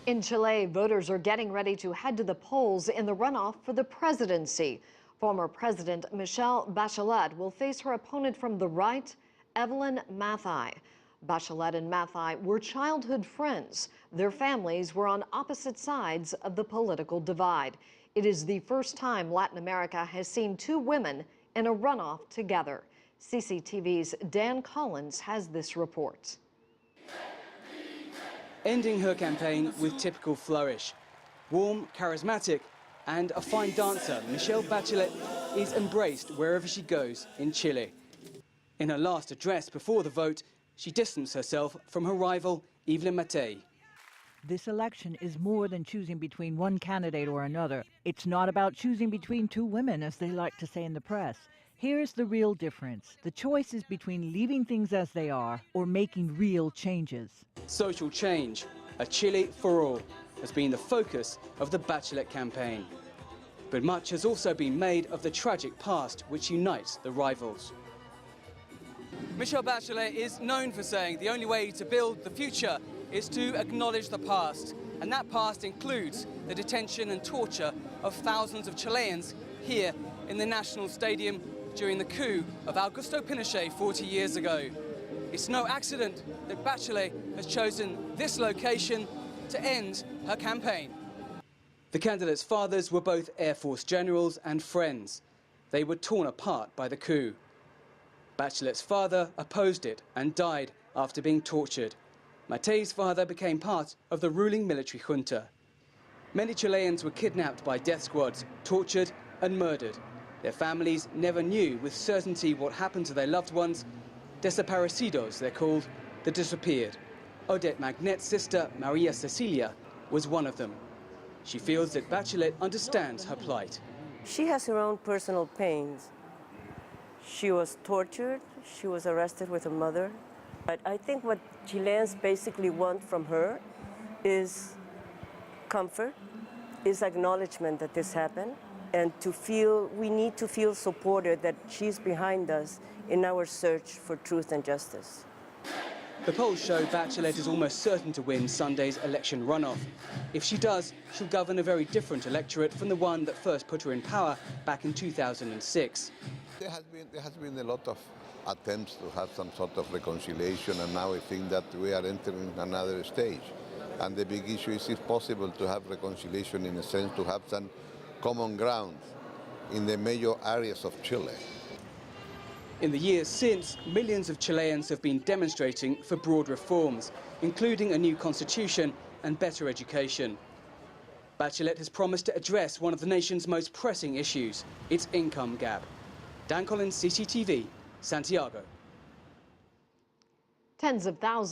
In Chile, voters are getting ready to head to the polls in the runoff for the presidency. Former President Michelle Bachelet will face her opponent from the right, Evelyn Matthei. Bachelet and Matthei were childhood friends. Their families were on opposite sides of the political divide. It is the first time Latin America has seen two women in a runoff together. CCTV's Dan Collins has this report. Ending her campaign with typical flourish. Warm, charismatic, and a fine dancer, Michelle Bachelet is embraced wherever she goes in Chile. In her last address before the vote, she distanced herself from her rival, Evelyn Matthei. This election is more than choosing between one candidate or another. It's not about choosing between two women, as they like to say in the press. Here's the real difference. The choice is between leaving things as they are or making real changes. Social change, a Chile for all, has been the focus of the Bachelet campaign. But much has also been made of the tragic past which unites the rivals. Michelle Bachelet is known for saying the only way to build the future is to acknowledge the past. And that past includes the detention and torture of thousands of Chileans here in the National Stadium during the coup of Augusto Pinochet 40 years ago. It's no accident that Bachelet has chosen this location to end her campaign. The candidates' fathers were both Air Force generals and friends. They were torn apart by the coup. Bachelet's father opposed it and died after being tortured. Matthei's father became part of the ruling military junta. Many Chileans were kidnapped by death squads, tortured and murdered. Their families never knew with certainty what happened to their loved ones. Desaparecidos, they're called, that disappeared. Odette Magnet's sister, Maria Cecilia, was one of them. She feels that Bachelet understands her plight. She has her own personal pains. She was tortured, she was arrested with her mother. But I think what Chileans basically want from her is comfort, is acknowledgement that this happened, and we need to feel supported that she's behind us in our search for truth and justice. The polls show Bachelet is almost certain to win Sunday's election runoff. If she does, she'll govern a very different electorate from the one that first put her in power back in 2006. There has been a lot of attempts to have some sort of reconciliation, and now I think that we are entering another stage. And the big issue is, if possible, to have reconciliation in a sense, to have some common ground in the major areas of Chile. In the years since, millions of Chileans have been demonstrating for broad reforms, including a new constitution and better education. Bachelet has promised to address one of the nation's most pressing issues, its income gap. Dan Collins, CCTV, Santiago. Tens of thousands